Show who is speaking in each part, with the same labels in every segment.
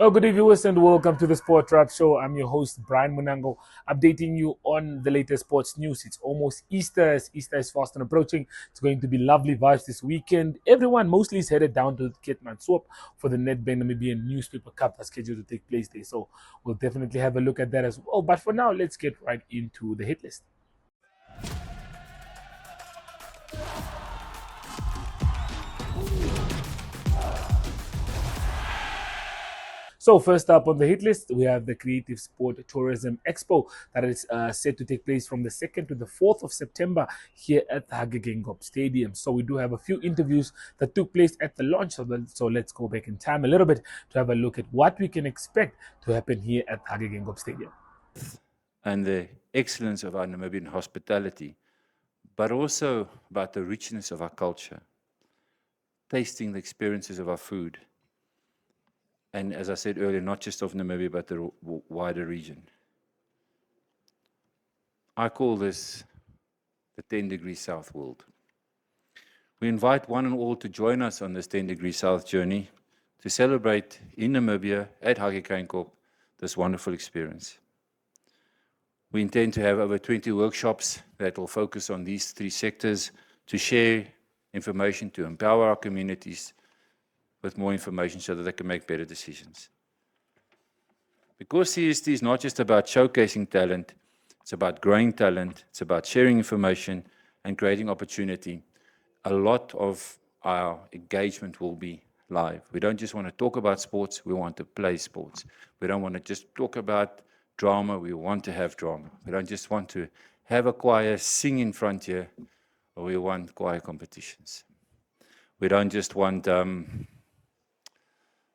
Speaker 1: Well, good evening, viewers, and welcome to the Sport Wrap Show. I'm your host, Brian Munango, updating you on the latest sports news. It's almost Easter, as Easter is fast and approaching. It's going to be lovely vibes this weekend. Everyone mostly is headed down to Keetmanshoop for the Nedbank Namibian Newspaper Cup that's scheduled to take place there. So we'll definitely have a look at that as well. But for now, let's get right into the hit list. So first up on the hit list, we have the Creative Sport Tourism Expo that is set to take place from the 2nd to the 4th of September here at the Hage Geingob Stadium. So we do have a few interviews that took place at the launch. So let's go back in time a little bit to have a look at what we can expect to happen here at Hage Geingob Stadium.
Speaker 2: And the excellence of our Namibian hospitality, but also about the richness of our culture, tasting the experiences of our food, and as I said earlier, not just of Namibia, but the wider region. I call this the 10 degrees south world. We invite one and all to join us on this 10 degrees south journey to celebrate in Namibia at Hage Geingob this wonderful experience. We intend to have over 20 workshops that will focus on these three sectors to share information, to empower our communities with more information so that they can make better decisions. Because CST is not just about showcasing talent, it's about growing talent, it's about sharing information and creating opportunity. A lot of our engagement will be live. We don't just want to talk about sports, we want to play sports. We don't want to just talk about drama, we want to have drama. We don't just want to have a choir sing in front here, or we want choir competitions. We don't just want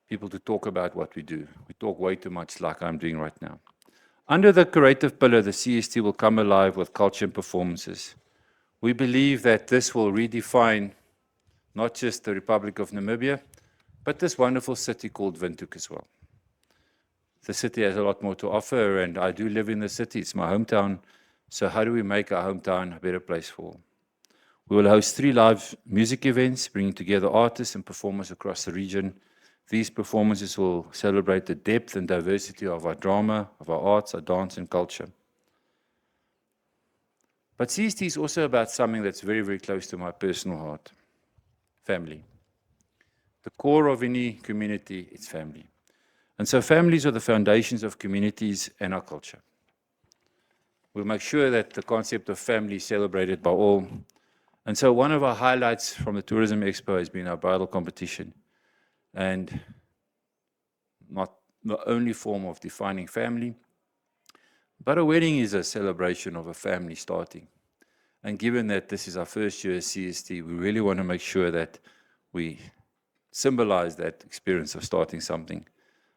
Speaker 2: people to talk about what we do. We talk way too much like I'm doing right now. Under the creative pillar, the CST will come alive with culture and performances. We believe that this will redefine not just the Republic of Namibia, but this wonderful city called Windhoek as well. The city has a lot more to offer, and I do live in the city. It's my hometown. So how do we make our hometown a better place for all? We will host 3 live music events, bringing together artists and performers across the region. These performances will celebrate the depth and diversity of our drama, of our arts, our dance and culture. But CST is also about something that's very, very close to my personal heart. Family. The core of any community is family. And so families are the foundations of communities and our culture. We'll make sure that the concept of family is celebrated by all. And so one of our highlights from the Tourism Expo has been our bridal competition. And not the only form of defining family, but a wedding is a celebration of a family starting. And given that this is our first year at CST, we really want to make sure that we symbolize that experience of starting something.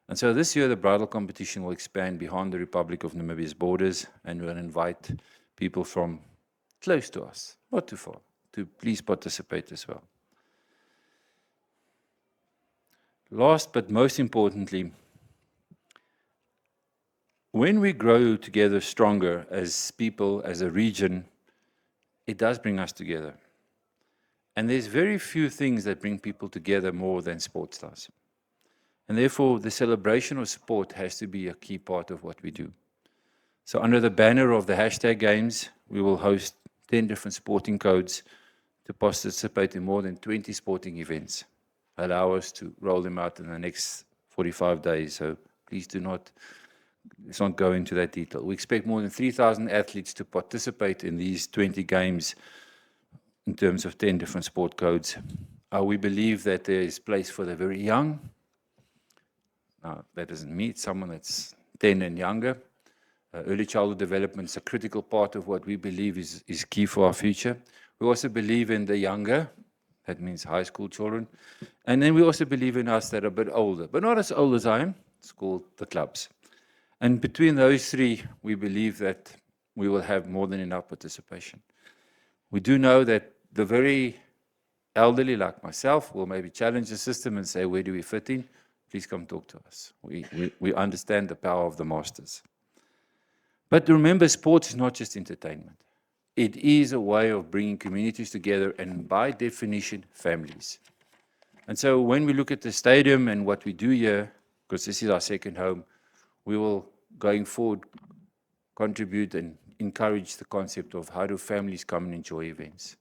Speaker 2: And so this year, the bridal competition will expand beyond the Republic of Namibia's borders, and we'll invite people from close to us, not too far, to please participate as well. Last but most importantly, when we grow together stronger as people, as a region, it does bring us together. And there's very few things that bring people together more than sports does. And therefore, the celebration of sport has to be a key part of what we do. So under the banner of the hashtag Games, we will host 10 different sporting codes to participate in more than 20 sporting events. Allow us to roll them out in the next 45 days. So please let's not go into that detail. We expect more than 3,000 athletes to participate in these 20 games in terms of 10 different sport codes. We believe that there is place for the very young. Now, that doesn't mean it's someone that's 10 and younger. Early childhood development is a critical part of what we believe is key for our future. We also believe in the younger. That means high school children. And then we also believe in us that are a bit older, but not as old as I am. It's called the clubs. And between those three, we believe that we will have more than enough participation. We do know that the very elderly, like myself, will maybe challenge the system and say, where do we fit in? Please come talk to us. We understand the power of the masters. But remember, sports is not just entertainment. It is a way of bringing communities together and, by definition, families. And so when we look at the stadium and what we do here, because this is our second home. We will, going forward, contribute and encourage the concept of how do families come and enjoy events.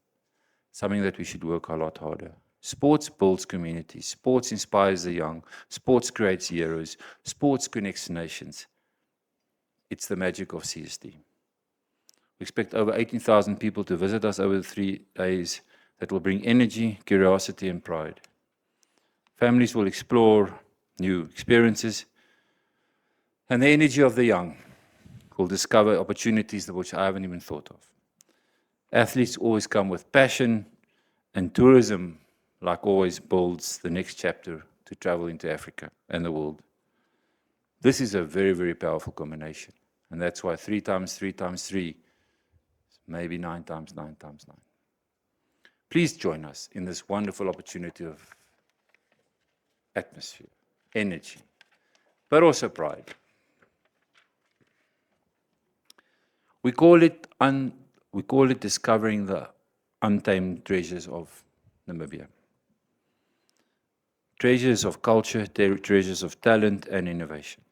Speaker 2: Something that we should work a lot harder. Sports builds communities. Sports inspires the young. Sports creates heroes. Sports connects nations. It's the magic of CST. We expect over 18,000 people to visit us over the 3 days that will bring energy, curiosity, and pride. Families will explore new experiences, and the energy of the young will discover opportunities which I haven't even thought of. Athletes always come with passion, and tourism, like always, builds the next chapter to travel into Africa and the world. This is a very, very powerful combination, and that's why 3 times 3 times 3 is maybe 9 times 9 times 9. Please join us in this wonderful opportunity of atmosphere, energy, but also pride. We call it discovering the untamed treasures of Namibia. Treasures of culture, treasures of talent and innovation.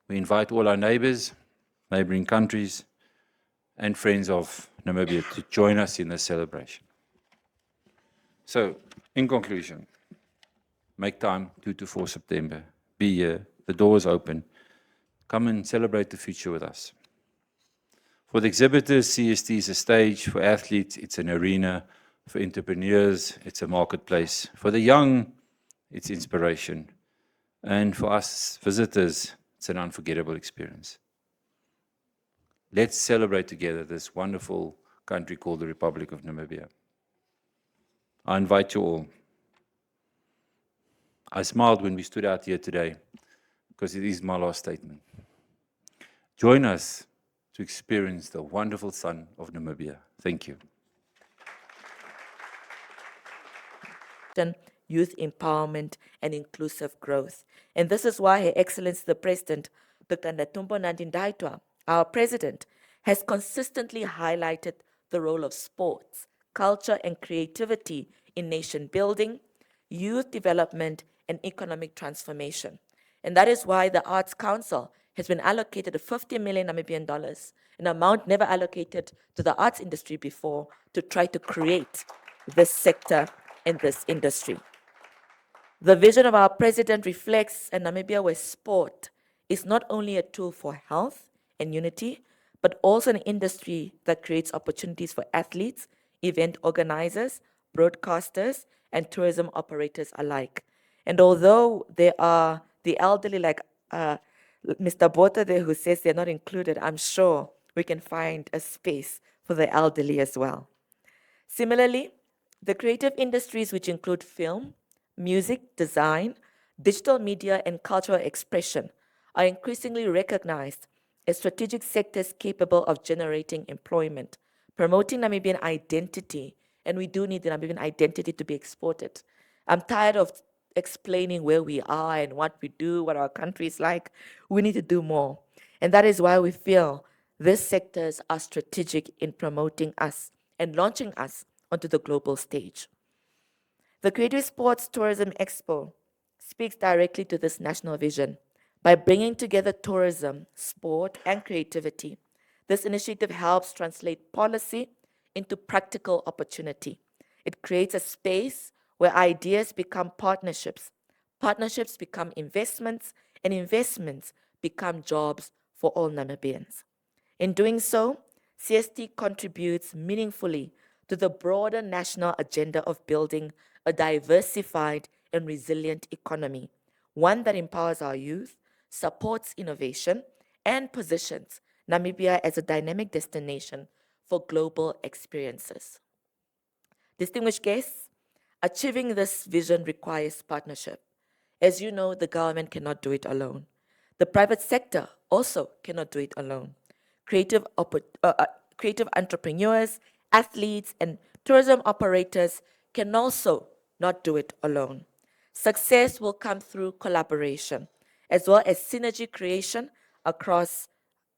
Speaker 2: We invite all our neighbors, neighboring countries, and friends of Namibia to join us in this celebration. So, in conclusion, make time 2 to 4 September. Be here. The door is open. Come and celebrate the future with us. For the exhibitors, CST is a stage. For athletes, it's an arena. For entrepreneurs, it's a marketplace. For the young, it's inspiration. And for us visitors, it's an unforgettable experience. Let's celebrate together this wonderful country called the Republic of Namibia. I invite you all. I smiled when we stood out here today because it is my last statement. Join us to experience the wonderful sun of Namibia. Thank you.
Speaker 3: Youth empowerment and inclusive growth. And this is why Her Excellency the President, Dr. Netumbo Nandi-Ndaitwah, our President, has consistently highlighted the role of sports, culture, and creativity in nation building, youth development, and economic transformation. And that is why the Arts Council has been allocated $50 million Namibian dollars, an amount never allocated to the arts industry before, to try to create this sector and this industry. The vision of our president reflects a Namibia where sport is not only a tool for health and unity, but also an industry that creates opportunities for athletes, event organizers, broadcasters, and tourism operators alike. And although there are the elderly like Mr. Botha there who says they're not included, I'm sure we can find a space for the elderly as well. Similarly, the creative industries, which include film, music, design, digital media, and cultural expression, are increasingly recognized as strategic sectors capable of generating employment, promoting Namibian identity, and we do need the Namibian identity to be exported. I'm tired of explaining where we are and what we do, what our country is like. We need to do more. And that is why we feel these sectors are strategic in promoting us and launching us onto the global stage. The Creative Sports Tourism Expo speaks directly to this national vision. By bringing together tourism, sport, and creativity, this initiative helps translate policy into practical opportunity. It creates a space where ideas become partnerships, partnerships become investments, and investments become jobs for all Namibians. In doing so, CST contributes meaningfully to the broader national agenda of building a diversified and resilient economy, one that empowers our youth, supports innovation, and positions Namibia as a dynamic destination for global experiences. Distinguished guests, achieving this vision requires partnership. As you know, the government cannot do it alone. The private sector also cannot do it alone. Creative entrepreneurs, athletes, and tourism operators can also not do it alone. Success will come through collaboration, as well as synergy creation across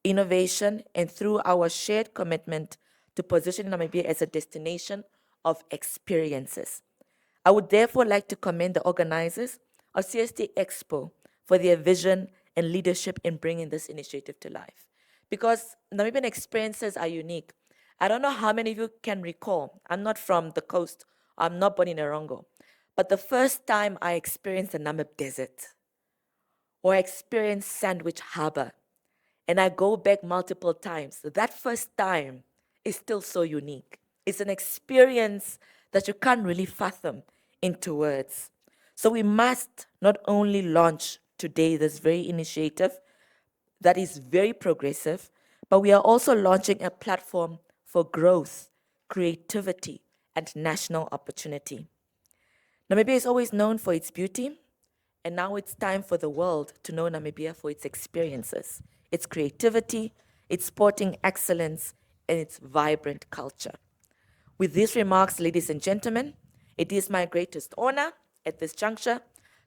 Speaker 3: innovation and through our shared commitment to position Namibia as a destination of experiences. I would therefore like to commend the organizers of CST Expo for their vision and leadership in bringing this initiative to life. Because Namibian experiences are unique. I don't know how many of you can recall. I'm not from the coast. I'm not born in Erongo. But the first time I experienced the Namib Desert or experienced Sandwich Harbor, and I go back multiple times, that first time is still so unique. It's an experience that you can't really fathom into words. So we must not only launch today this very initiative that is very progressive, but we are also launching a platform for growth, creativity, and national opportunity. Namibia is always known for its beauty, and now it's time for the world to know Namibia for its experiences, its creativity, its sporting excellence, and its vibrant culture. With these remarks, ladies and gentlemen, it is my greatest honor at this juncture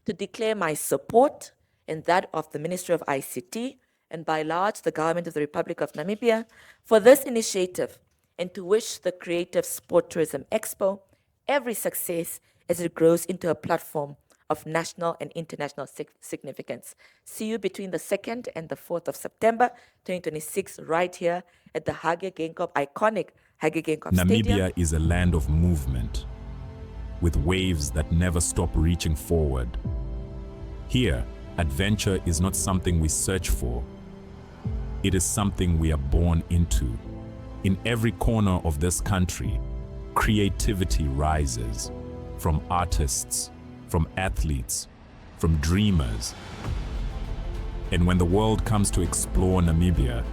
Speaker 3: to declare my support and that of the Ministry of ICT and by large the Government of the Republic of Namibia for this initiative and to wish the Creative Sport Tourism Expo every success as it grows into a platform of national and international significance. See you between the 2nd and the 4th of September 2026 right here at the Hage Geingob, iconic Hage Geingob Stadium.
Speaker 4: Namibia is a land of movement, with waves that never stop reaching forward. Here, adventure is not something we search for. It is something we are born into. In every corner of this country, creativity rises from artists, from athletes, from dreamers. And when the world comes to explore Namibia,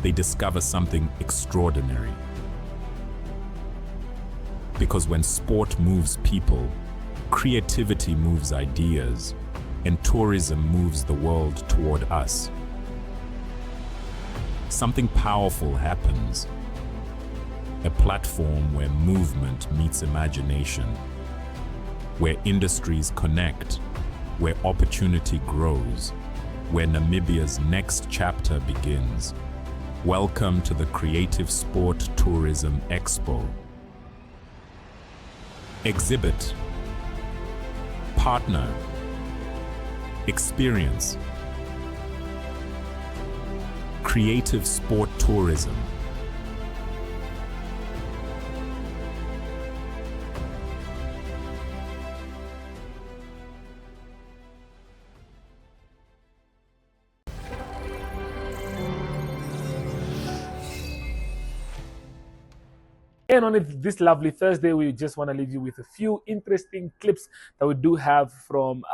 Speaker 4: they discover something extraordinary. Because when sport moves people, creativity moves ideas, and tourism moves the world toward us. Something powerful happens. A platform where movement meets imagination, where industries connect, where opportunity grows, where Namibia's next chapter begins. Welcome to the Creative Sport Tourism Expo. Exhibit, partner, experience. Creative Sport Tourism.
Speaker 1: And on this lovely Thursday, we just want to leave you with a few interesting clips that we do have from,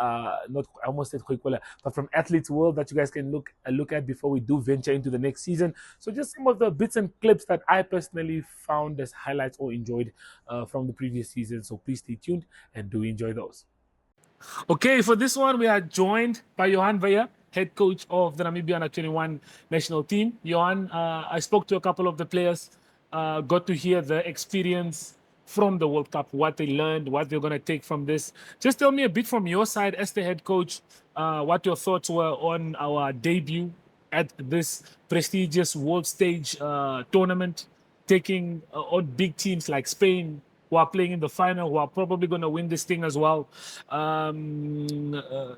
Speaker 1: not I almost said Khoikwala, but from Athletes World that you guys can look at before we do venture into the next season. So just some of the bits and clips that I personally found as highlights or enjoyed from the previous season. So please stay tuned and do enjoy those. Okay, for this one, we are joined by Johan Veyer, head coach of the Namibia Under-21 national team. Johan, I spoke to a couple of the players. Got to hear the experience from the World Cup, what they learned, what they're going to take from this. Just tell me a bit from your side as the head coach, what your thoughts were on our debut at this prestigious world stage tournament, taking on big teams like Spain, who are playing in the final, who are probably going to win this thing as well.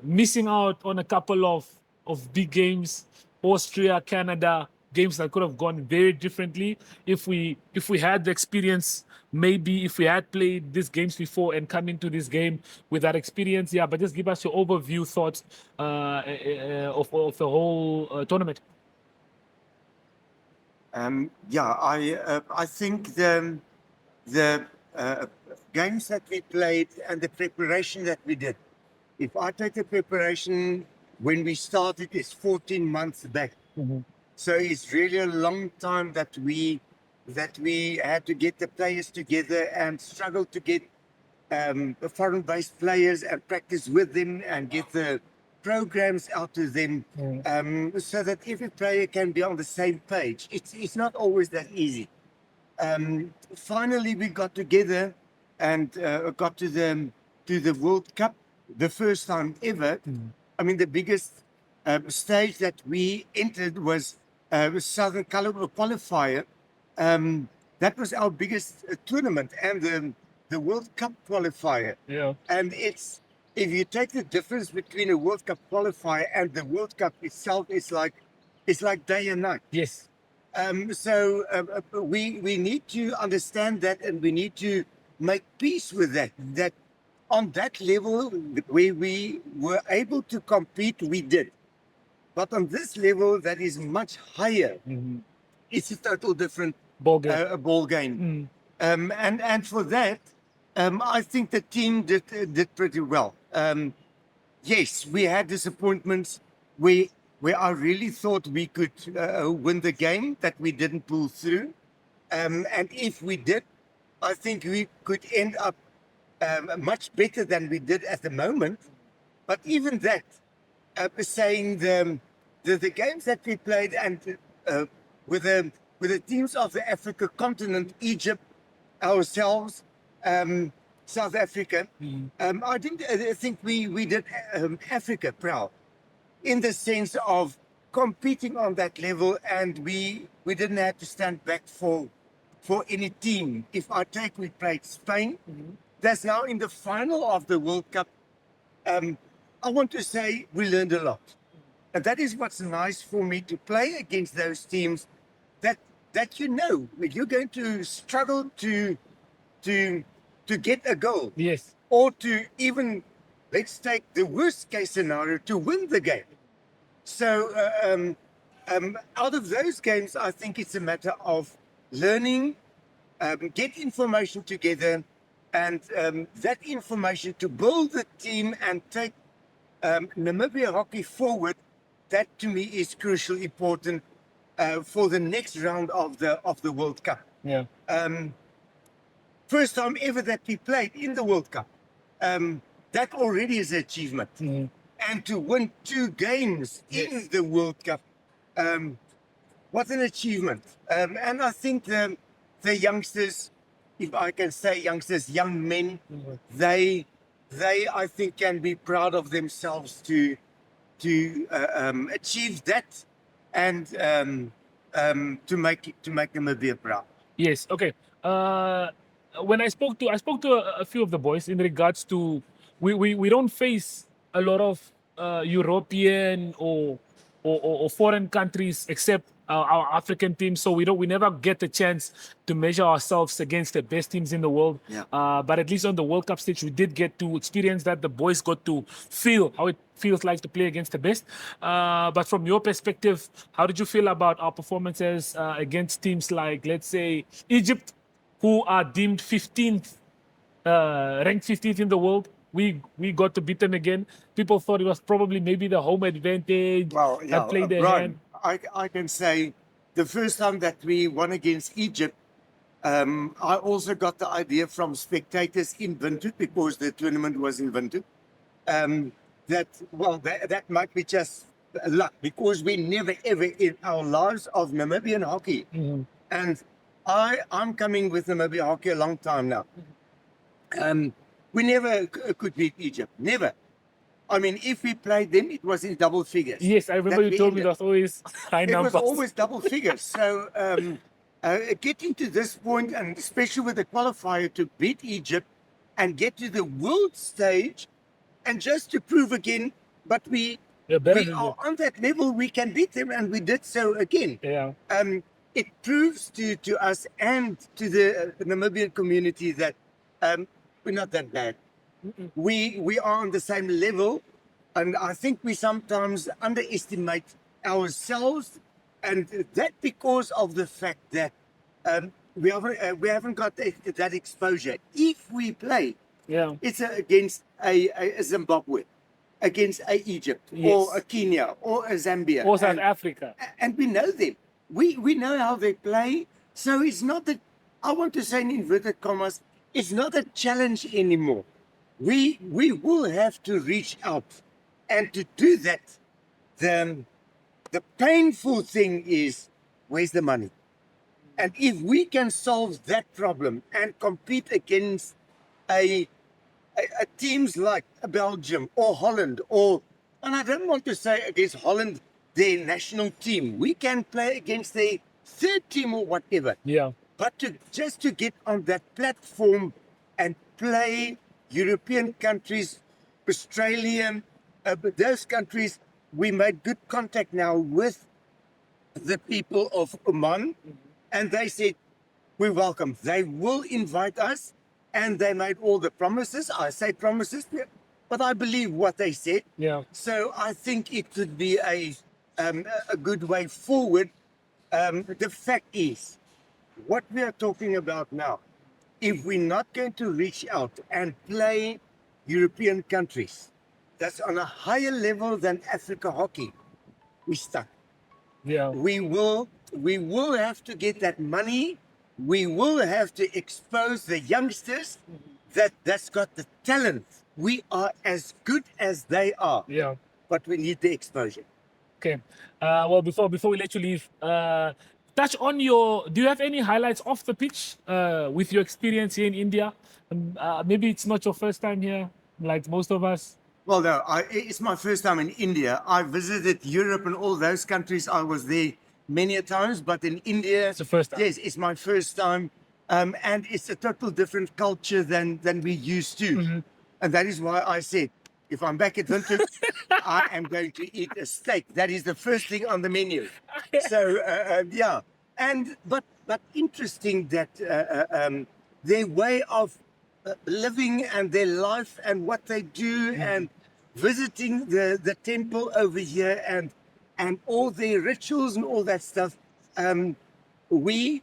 Speaker 1: Missing out on a couple of big games, Austria, Canada, games that could have gone very differently if we had the experience, maybe if we had played these games before and come into this game with that experience. Yeah, but just give us your overview thoughts of the whole tournament.
Speaker 5: I think the games that we played and the preparation that we did. If I take the preparation when we started, it's 14 months back. Mm-hmm. So it's really a long time that we had to get the players together and struggle to get foreign-based players and practice with them and get the programs out to them, so that every player can be on the same page. It's not always that easy. Finally, we got together and got to the World Cup, the first time ever. I mean, the biggest stage that we entered was Southern Qualifier. That was our biggest tournament and the World Cup qualifier.
Speaker 1: Yeah.
Speaker 5: And it's if you take the difference between a World Cup qualifier and the World Cup itself, it's like day and night.
Speaker 1: Yes.
Speaker 5: We need to understand that, and we need to make peace with that. That on that level where we were able to compete, we did. But on this level that is much higher, it's a total different
Speaker 1: Ball game.
Speaker 5: ball game. And for that, I think the team did pretty well. Yes, we had disappointments where I really thought we could win the game that we didn't pull through. And if we did, I think we could end up much better than we did at the moment. But even that, saying the games that we played and with the teams of the Africa continent, Egypt, ourselves, South Africa, I think we did Africa proud in the sense of competing on that level, and we didn't have to stand back for any team. If I take, we played Spain. That's now in the final of the World Cup. I want to say we learned a lot. And that is what's nice for me to play against those teams that you know you're going to struggle to get a goal.
Speaker 1: Yes.
Speaker 5: Or to even, let's take the worst case scenario, to win the game. So out of those games, I think it's a matter of learning, get information together, and that information to build the team and take Namibia hockey forward. That to me is crucially important for the next round of the World Cup.
Speaker 1: Yeah.
Speaker 5: First time ever that we played in the World Cup. That already is an achievement. And to win 2 games in the World Cup, what an achievement. And I think the youngsters, if I can say youngsters, young men, they I think can be proud of themselves to achieve that, and to make Namibia proud.
Speaker 1: Yes. Okay. When I spoke to a few of the boys in regards to we don't face a lot of European or foreign countries except our African teams, so we never get the chance to measure ourselves against the best teams in the world.
Speaker 5: Yeah.
Speaker 1: But at least on the World Cup stage, we did get to experience that. The boys got to feel how it feels like to play against the best. But from your perspective, how did you feel about our performances against teams like, let's say, Egypt, who are deemed 15th, ranked 15th in the world? We got to beat them again. People thought it was probably maybe the home advantage that played their hand.
Speaker 5: I can say the first time that we won against Egypt, I also got the idea from spectators in Windhoek, because the tournament was in Windhoek, that might be just luck, because we never ever in our lives of Namibian hockey, and I'm coming with Namibian hockey a long time now. We never could beat Egypt, never. I mean, if we played them, it was in double figures.
Speaker 1: Yes, I remember you told me that was always high numbers.
Speaker 5: It was always double figures. So getting to this point, and especially with the qualifier, to beat Egypt and get to the world stage, and just to prove again, but we are on that level, we can beat them, and we did so again.
Speaker 1: Yeah.
Speaker 5: It proves to us and to the Namibian community that we're not that bad. We are on the same level, and I think we sometimes underestimate ourselves, and that because of the fact that we haven't got that exposure. If we play, it's against a Zimbabwe, against a Egypt, or a Kenya, or a Zambia,
Speaker 1: or South Africa,
Speaker 5: and we know them. We know how they play, so it's not that, I want to say in inverted commas, it's not a challenge anymore. We will have to reach out, and to do that, the painful thing is, where's the money? And if we can solve that problem and compete against a teams like Belgium or Holland, and I don't want to say against Holland, their national team, we can play against their third team or whatever.
Speaker 1: Yeah.
Speaker 5: But just to get on that platform and play European countries Australia, but those countries, we made good contact now with the people of Oman, and they said, we welcome. They will invite us, and they made all the promises. I say promises, but I believe what they said.
Speaker 1: Yeah.
Speaker 5: So I think it could be a good way forward. The fact is, what we are talking about now, if we're not going to reach out and play European countries that's on a higher level than Africa hockey, we're stuck.
Speaker 1: Yeah.
Speaker 5: We will have to get that money. We will have to expose the youngsters that's got the talent. We are as good as they are,
Speaker 1: Yeah.
Speaker 5: but we need the exposure.
Speaker 1: Okay. Well, before we let you leave, touch on your. Do you have any highlights off the pitch with your experience here in India? Maybe it's not your first time here, like most of us.
Speaker 5: Well, no, it's my first time in India. I visited Europe and all those countries. I was there many a times, but in India,
Speaker 1: It's the first time.
Speaker 5: yes, it's my first time, and it's a total different culture than we used to, and that is why I said, if I'm back at Windhoek, I am going to eat a steak. That is the first thing on the menu. So yeah, and but interesting that their way of living and their life and what they do and visiting the temple over here and all their rituals and all that stuff. We're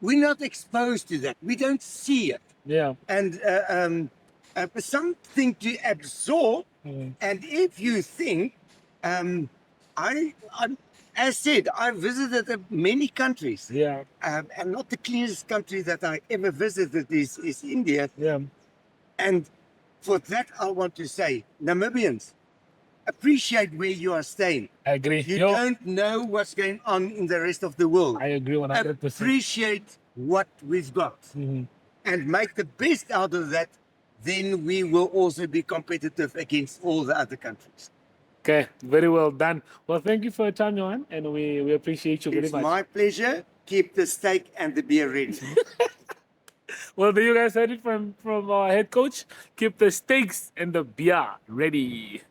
Speaker 5: not exposed to that. We don't see it.
Speaker 1: Yeah.
Speaker 5: And something to absorb. And if you think, as said, I visited many countries.
Speaker 1: Yeah.
Speaker 5: And not the cleanest country that I ever visited is India.
Speaker 1: Yeah.
Speaker 5: And for that, I want to say, Namibians, appreciate where you are staying.
Speaker 1: I agree.
Speaker 5: You
Speaker 1: Yo,
Speaker 5: don't know what's going on in the rest of the world.
Speaker 1: I agree 100%.
Speaker 5: Appreciate what we've got and make the best out of that. Then we will also be competitive against all the other countries.
Speaker 1: Okay, very well done. Well, thank you for your time, Johan, and we appreciate you very
Speaker 5: It's
Speaker 1: much.
Speaker 5: my pleasure. Keep the steak and the beer ready.
Speaker 1: Well, there you guys heard it from our head coach. Keep the steaks and the beer ready.